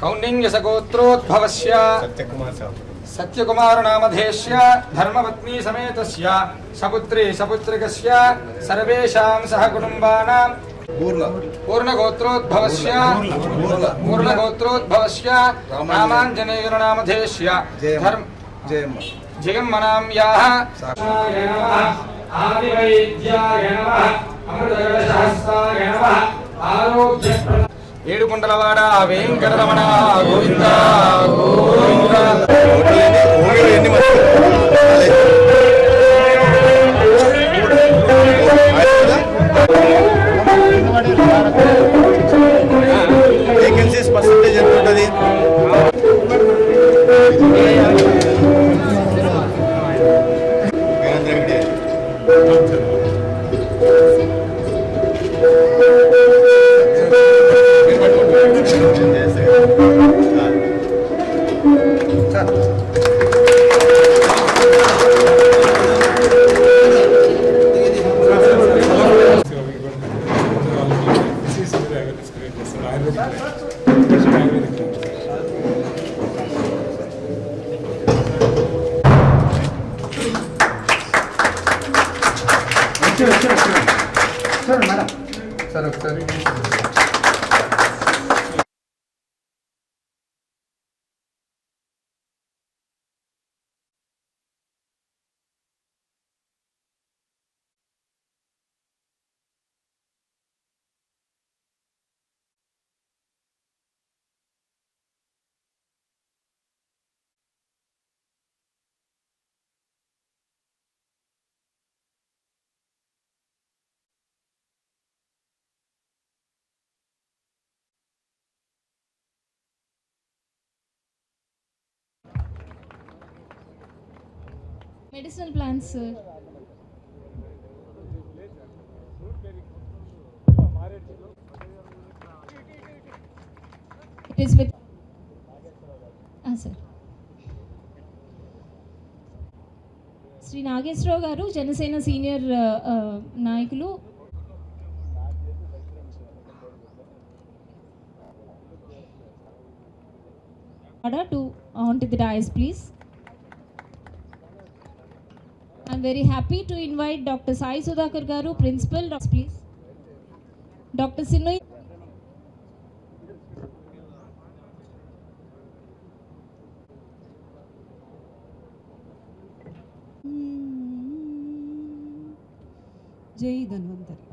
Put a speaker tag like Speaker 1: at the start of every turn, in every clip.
Speaker 1: कौंडिन्यसगोत्रोद्भवस्य सत्यकुमार नामधेयस्य धर्मपत्नी समेतस्य सपुत्री सपुत्रिकस्य सर्वेषां सह कुटुंबानां पूर्णगोत्रोद्भवस्य रामाञ्जनेय नामधेयस्य धर्म जयम्मनाम्याः आदिवैद्याय नमः अमृतगणसहस्राय नमः आरोग्य ఏడుకొండలవాడ వెంకటరమణ గోవింద గోవింద వేకెన్సీస్ పర్సెంటేజ్ ఎంత ఉంటుంది?
Speaker 2: Medicinal plants, sir. It is with sir. Sri Nageswara garu Janasena senior నాయకులు order to onto the dais please. I'm very happy to invite Dr. Sai Sudhakar Garu, Principal, please. Dr. Sinnoy.
Speaker 3: Jai Dhanvantari.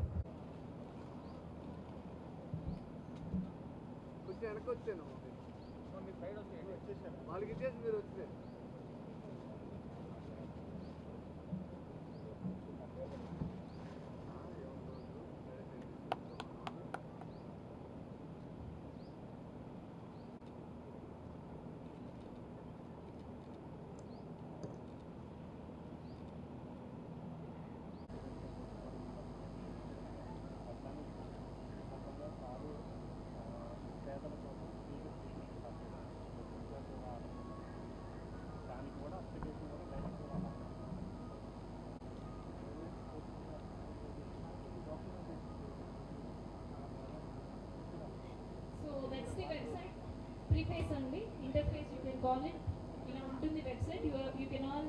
Speaker 2: Preface only, interface you can call it. ఇలా ఉంటుంది website you can all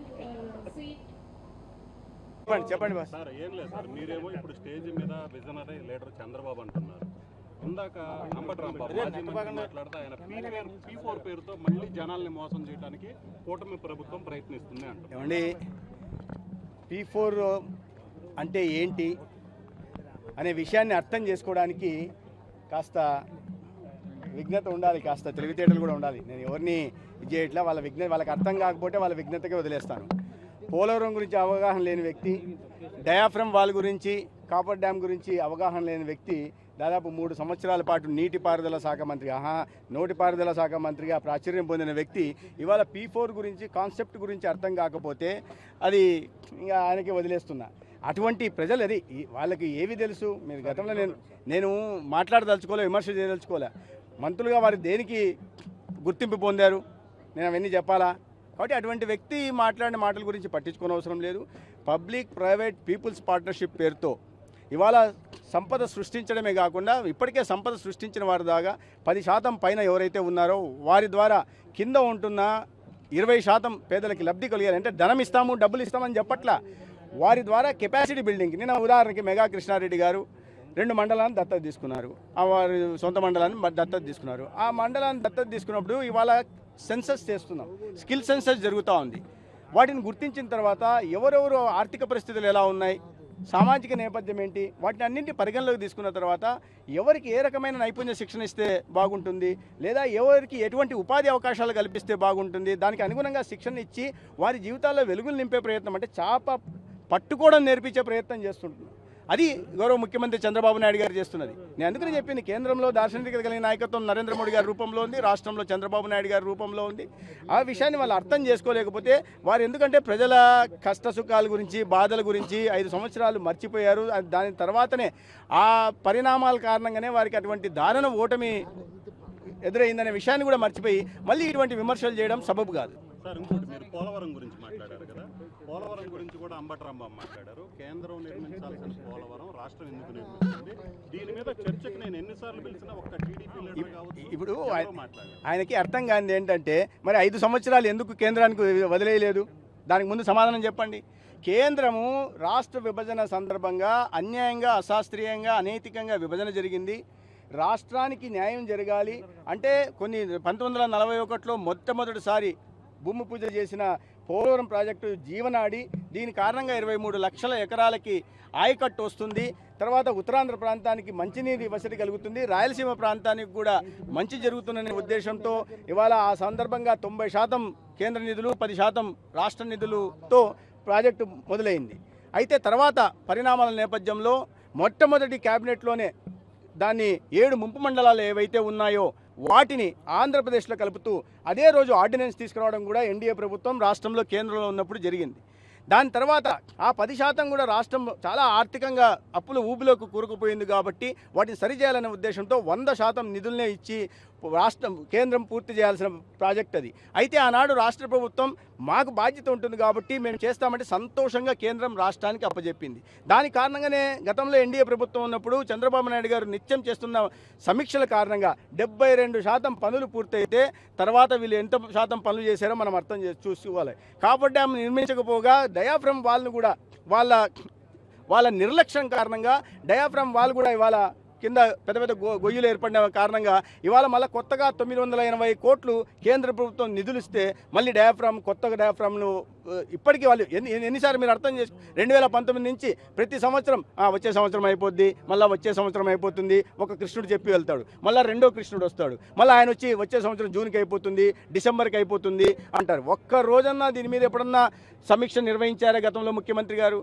Speaker 2: see
Speaker 4: చెప్పండి sir. ఏం లేదు sir, మీరేమో ఇప్పుడు stage మీద visionary leader Chandrababu అంటున్నారు. ఇందాక అంబటి రాంబాబు మాట్లాడితే ఆయన P4 పేరుతో మళ్ళీ జనాల్ని మోసం చేయడానికి కూటమి ప్రభుత్వం ప్రయత్నిస్తుంది అంటారు.
Speaker 1: P4 అంటే ఏంటి అనే విషయాన్ని అర్థం చేసుకోవడానికి కాస్త విఘ్నత ఉండాలి, కాస్త తెలివితేటలు కూడా ఉండాలి. నేను ఎవరిని ఇది చేయట్లా, వాళ్ళకి అర్థం కాకపోతే వాళ్ళ విఘ్నతకే వదిలేస్తాను. పోలవరం గురించి అవగాహన లేని వ్యక్తి, డయాఫ్రమ్ వాల్ గురించి, కాపర్ డ్యామ్ గురించి అవగాహన లేని వ్యక్తి దాదాపు 3 సంవత్సరాల పాటు నీటిపారుదల శాఖ మంత్రి, నోటిపారుదల శాఖ మంత్రిగా ప్రాచుర్యం పొందిన వ్యక్తి ఇవాళ P4 గురించి కాన్సెప్ట్ గురించి అర్థం కాకపోతే అది ఇంకా ఆయనకి వదిలేస్తున్నా. అటువంటి ప్రజలు అది వాళ్ళకి ఏవి తెలుసు? మీరు గతంలో నేను మాట్లాడదలుచుకోలే, విమర్శ చేయదలుచుకోలే. మంత్రులుగా వారు దేనికి గుర్తింపు పొందారు, నేను అవన్నీ చెప్పాలా? కాబట్టి అటువంటి వ్యక్తి మాట్లాడిన మాటల గురించి పట్టించుకోని అవసరం లేదు. పబ్లిక్ ప్రైవేట్ పీపుల్స్ పార్ట్నర్షిప్ పేరుతో ఇవాళ సంపద సృష్టించడమే కాకుండా ఇప్పటికే సంపద సృష్టించిన వారి దాకా 10% పైన ఎవరైతే ఉన్నారో వారి ద్వారా కింద ఉంటున్న 20% పేదలకి లబ్ధి కలిగారు. అంటే ధనం ఇస్తాము, డబ్బులు ఇస్తామని చెప్పట్లా, వారి ద్వారా కెపాసిటీ బిల్డింగ్. నిన్న ఉదాహరణకి మెగా కృష్ణారెడ్డి గారు 2 మండలాన్ని దత్తత తీసుకున్నారు, వారి సొంత మండలాన్ని దత్తత తీసుకున్నారు. ఆ మండలాన్ని దత్తత తీసుకున్నప్పుడు ఇవాళ సెన్సస్ చేస్తున్నాం, స్కిల్ సెన్సస్ జరుగుతూ ఉంది. వాటిని గుర్తించిన తర్వాత ఎవరెవరు ఆర్థిక పరిస్థితులు ఎలా ఉన్నాయి, సామాజిక నేపథ్యం ఏంటి, వాటిని అన్నింటి పరిగణలోకి తీసుకున్న తర్వాత ఎవరికి ఏ రకమైన నైపుణ్య శిక్షణ ఇస్తే బాగుంటుంది, లేదా ఎవరికి ఎటువంటి ఉపాధి అవకాశాలు కల్పిస్తే బాగుంటుంది, దానికి అనుగుణంగా శిక్షణ ఇచ్చి వారి జీవితాల్లో వెలుగులు నింపే ప్రయత్నం, అంటే చాప పట్టుకోవడం నేర్పించే ప్రయత్నం చేస్తుంటున్నాం. అది గౌరవ ముఖ్యమంత్రి చంద్రబాబు నాయుడు గారు చేస్తున్నది. నేను అందుకని చెప్పింది, కేంద్రంలో దార్శనికత కలిగిన నాయకత్వం నరేంద్ర మోడీ గారి రూపంలో ఉంది, రాష్ట్రంలో చంద్రబాబు నాయుడు గారి రూపంలో ఉంది. ఆ విషయాన్ని వాళ్ళు అర్థం చేసుకోలేకపోతే వారు ఎందుకంటే ప్రజల కష్ట సుఖాల గురించి, బాధల గురించి 5 సంవత్సరాలు మర్చిపోయారు. దాని తర్వాతనే ఆ పరిణామాల కారణంగానే వారికి అటువంటి దారుణ ఓటమి ఎదురైందనే విషయాన్ని కూడా మర్చిపోయి మళ్ళీ ఇటువంటి విమర్శలు చేయడం సబబు కాదు.
Speaker 4: సార్, ఇంకోటి మీరు పోలవరం గురించి మాట్లాడారు కదా, పోలవరం గురించి కూడా అంబటి రాంబాబు మాట్లాడారు. కేంద్రం నిర్మించాల్సిన పోలవరం రాష్ట్రం ఎందుకు నిర్మిస్తుంది, దీని మీద చర్చకు నేను ఎన్నిసార్లు పిలిచినా ఒక్క టీడీపీ లీడర్ కావచ్చు
Speaker 1: ఇప్పుడు ఆయనకి అర్థం కానిది ఏంటంటే మరి 5 సంవత్సరాలు ఎందుకు కేంద్రానికి వదిలేయలేదు, దానికి ముందు సమాధానం చెప్పండి. కేంద్రము రాష్ట్ర విభజన సందర్భంగా అన్యాయంగా, అశాస్త్రీయంగా, అనైతికంగా విభజన జరిగింది. రాష్ట్రానికి న్యాయం జరగాలి అంటే 1941లో మొట్టమొదటిసారి భూమి పూజ చేసిన పోలవరం ప్రాజెక్టు జీవనాడి, దీని కారణంగా 23 లక్షల ఎకరాలకి ఆయకట్టు వస్తుంది. తర్వాత ఉత్తరాంధ్ర ప్రాంతానికి మంచినీటి వసతి కలుగుతుంది, రాయలసీమ ప్రాంతానికి కూడా మంచి జరుగుతుందనే ఉద్దేశంతో ఇవాళ ఆ సందర్భంగా 90% కేంద్ర నిధులు, 10% రాష్ట్ర నిధులతో ప్రాజెక్టు మొదలైంది. అయితే తర్వాత పరిణామాల నేపథ్యంలో మొట్టమొదటి క్యాబినెట్లోనే దాన్ని 7 ముంపు మండలాలు ఏవైతే ఉన్నాయో వాటిని ఆంధ్రప్రదేశ్లో కలుపుతూ అదే రోజు ఆర్డినెన్స్ తీసుకురావడం కూడా ఎన్డీఏ ప్రభుత్వం రాష్ట్రంలో కేంద్రంలో ఉన్నప్పుడు జరిగింది. దాని తర్వాత ఆ 10% కూడా రాష్ట్రం చాలా ఆర్థికంగా అప్పుల ఊబిలోకి కూరుకుపోయింది కాబట్టి వాటిని సరిచేయాలనే ఉద్దేశంతో 100% నిధులనే ఇచ్చి కేంద్రం పూర్తి చేయాల్సిన ప్రాజెక్ట్ అది. అయితే ఆనాడు రాష్ట్ర ప్రభుత్వం మాకు బాధ్యత ఉంటుంది కాబట్టి మేము చేస్తామంటే సంతోషంగా కేంద్రం రాష్ట్రానికి అప్పచెప్పింది. దాని కారణంగానే గతంలో ఎన్డీఏ ప్రభుత్వం ఉన్నప్పుడు చంద్రబాబు నాయుడు గారు నిత్యం చేస్తున్న సమీక్షల కారణంగా 72% పనులు పూర్తయితే తర్వాత వీళ్ళు ఎంత శాతం పనులు చేశారో మనం అర్థం చూసుకోవాలి. కాపర్ డ్యామ్ నిర్మించకపోగా డయాఫ్రమ్ వాల్ను కూడా వాళ్ళ నిర్లక్ష్యం కారణంగా డయాఫ్రమ్ వాల్ కూడా ఇవాళ కింద పెద్ద పెద్ద గొయ్యులు ఏర్పడిన కారణంగా ఇవాళ మళ్ళీ కొత్తగా 980 కోట్లు కేంద్ర ప్రభుత్వం నిధులు ఇస్తే మళ్ళీ కొత్త డయాఫ్రామ్ను ఇప్పటికీ వాళ్ళు ఎన్నిసార్లు మీరు అర్థం చేసుకో 2019 నుంచి ప్రతి సంవత్సరం వచ్చే సంవత్సరం అయిపోద్ది, మళ్ళీ వచ్చే సంవత్సరం అయిపోతుంది, ఒక కృష్ణుడు చెప్పి వెళ్తాడు, మళ్ళీ రెండో కృష్ణుడు వస్తాడు, మళ్ళీ ఆయన వచ్చి వచ్చే సంవత్సరం జూన్కి అయిపోతుంది, డిసెంబర్కి అయిపోతుంది అంటారు. ఒక్క రోజన్నా దీని మీద ఎప్పుడన్నా సమీక్ష నిర్వహించారా గతంలో ముఖ్యమంత్రి గారు?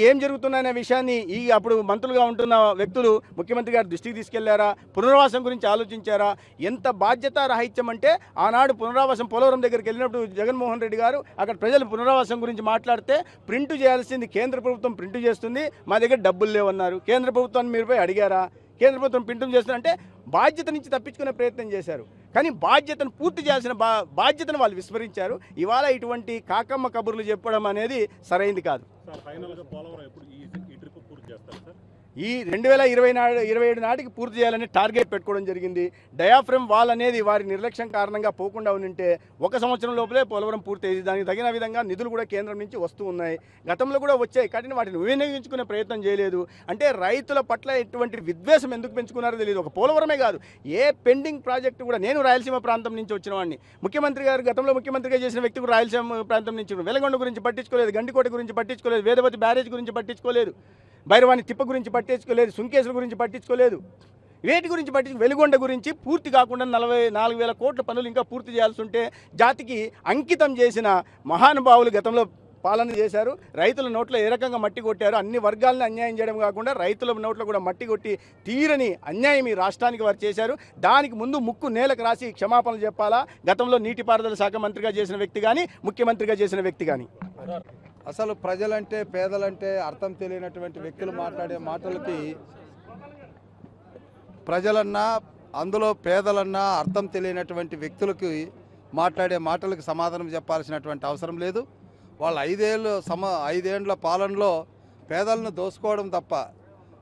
Speaker 1: ఏం జరుగుతుందనే విషయాన్ని అప్పుడు మంత్రులుగా ఉంటున్న వ్యక్తులు ముఖ్యమంత్రి గారు దృష్టికి తీసుకెళ్లారా? పునరావాసం గురించి ఆలోచించారా? ఎంత బాధ్యత రాహిత్యం అంటే ఆనాడు పునరావాసం పోలవరం దగ్గరికి వెళ్ళినప్పుడు జగన్మోహన్ రెడ్డి గారు అక్కడ ప్రజలు పునరావాసం గురించి మాట్లాడితే ప్రింట్ చేయాల్సింది కేంద్ర ప్రభుత్వం ప్రింట్ చేస్తుంది, మా దగ్గర డబ్బులు లేవన్నారు. కేంద్ర ప్రభుత్వాన్ని మీరు పోయి అడిగారా? కేంద్ర ప్రభుత్వం ప్రింట్ చేస్తుందంటే బాధ్యత నుంచి తప్పించుకునే ప్రయత్నం చేశారు. కానీ బాధ్యతను పూర్తి చేయాల్సిన బాధ్యతను వాళ్ళు విస్మరించారు. ఇవాళ ఇటువంటి కాకమ్మ కబుర్లు చెప్పడం అనేది సరైంది కాదు.
Speaker 4: సార్, ఫైనల్గా పోలవరం ఎప్పుడు ఈ ట్రిప్ పూర్తి చేస్తారు సార్?
Speaker 1: ఈ 2027 నాటికి పూర్తి చేయాలని టార్గెట్ పెట్టుకోవడం జరిగింది. డయాఫ్రమ్ వాల్ అనేది వారి నిర్లక్ష్యం కారణంగా పోకుండా ఉంటే 1 సంవత్సరం లోపలే పోలవరం పూర్తయ్యేది. దానికి తగిన విధంగా నిధులు కూడా కేంద్రం నుంచి వస్తూ ఉన్నాయి, గతంలో కూడా వచ్చాయి, కానీ వాటిని వినియోగించుకునే ప్రయత్నం చేయలేదు. అంటే రైతుల పట్ల ఎటువంటి విద్వేషం ఎందుకు పెంచుకున్నారో తెలియదు. ఒక పోలవరమే కాదు, ఏ పెండింగ్ ప్రాజెక్టు కూడా. నేను రాయలసీమ ప్రాంతం నుంచి వచ్చిన వాడిని. ముఖ్యమంత్రి గారు గతంలో ముఖ్యమంత్రిగా చేసిన వ్యక్తి కూడా రాయలసీమ ప్రాంతం నుంచి. వెలగొండ గురించి పట్టించుకోలేదు, గండికోట గురించి పట్టించుకోలేదు, వేదవతి బ్యారేజ్ గురించి పట్టించుకోలేదు, భైరవాణి తిప్ప గురించి పట్టించుకోలేదు, సుంకేసుల గురించి పట్టించుకోలేదు. వేటి గురించి వెలుగొండ గురించి పూర్తి కాకుండా 44,000 కోట్ల పనులు ఇంకా పూర్తి చేయాల్సి ఉంటే జాతికి అంకితం చేసిన మహానుభావులు గతంలో పాలన చేశారు. రైతుల నోట్లో ఏ రకంగా మట్టి కొట్టారు, అన్ని వర్గాలను అన్యాయం చేయడం కాకుండా రైతుల నోట్లో కూడా మట్టి కొట్టి తీరని అన్యాయం ఈ రాష్ట్రానికి వారు చేశారు. దానికి ముందు ముక్కు నేలకు రాసి క్షమాపణలు చెప్పాలా, గతంలో నీటిపారుదల శాఖ మంత్రిగా చేసిన వ్యక్తి కానీ ముఖ్యమంత్రిగా చేసిన వ్యక్తి కానీ.
Speaker 5: అసలు ప్రజలంటే పేదలంటే అర్థం తెలియనటువంటి వ్యక్తులు మాట్లాడే మాటలకి ప్రజలన్నా అందులో పేదలన్నా అర్థం తెలియనటువంటి వ్యక్తులకి మాట్లాడే మాటలకు సమాధానం చెప్పాల్సినటువంటి అవసరం లేదు. వాళ్ళు 5 ఏళ్ల పాలనలో పేదలను దోసుకోవడం తప్ప,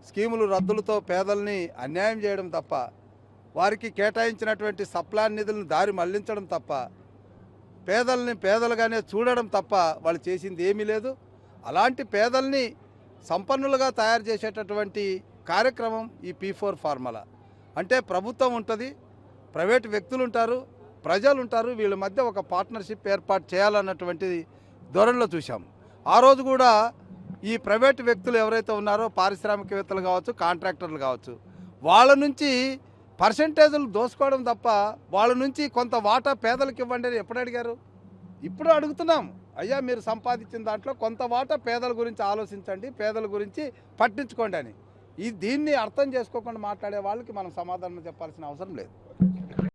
Speaker 5: స్కీములు రద్దులతో పేదల్ని అన్యాయం చేయడం తప్ప, వారికి కేటాయించినటువంటి సప్లాన్ నిధులను దారి మళ్లించడం తప్ప, పేదల్ని పేదలుగానే చూడడం తప్ప వాళ్ళు చేసింది ఏమీ లేదు. అలాంటి పేదల్ని సంపన్నులుగా తయారు చేసేటటువంటి కార్యక్రమం ఈ P4 ఫార్ములా. అంటే ప్రభుత్వం ఉంటుంది, ప్రైవేటు వ్యక్తులు ఉంటారు, ప్రజలు ఉంటారు, వీళ్ళ మధ్య ఒక పార్ట్నర్షిప్ ఏర్పాటు చేయాలన్నటువంటి ధోరణిలో చూసాం. ఆ రోజు కూడా ఈ ప్రైవేటు వ్యక్తులు ఎవరైతే ఉన్నారో పారిశ్రామికవేత్తలు కావచ్చు, కాంట్రాక్టర్లు కావచ్చు, వాళ్ళ నుంచి పర్సెంటేజ్లు దోసుకోవడం తప్ప వాళ్ళ నుంచి కొంత వాటా పేదలకు ఇవ్వండి అని ఎప్పుడు అడిగారు? ఇప్పుడు అడుగుతున్నాం, అయ్యా మీరు సంపాదించిన దాంట్లో కొంత వాటా పేదల గురించి ఆలోచించండి, పేదల గురించి పట్టించుకోండి అని. దీన్ని అర్థం చేసుకోకుండా మాట్లాడే వాళ్ళకి మనం సమాధానం చెప్పాల్సిన అవసరం లేదు.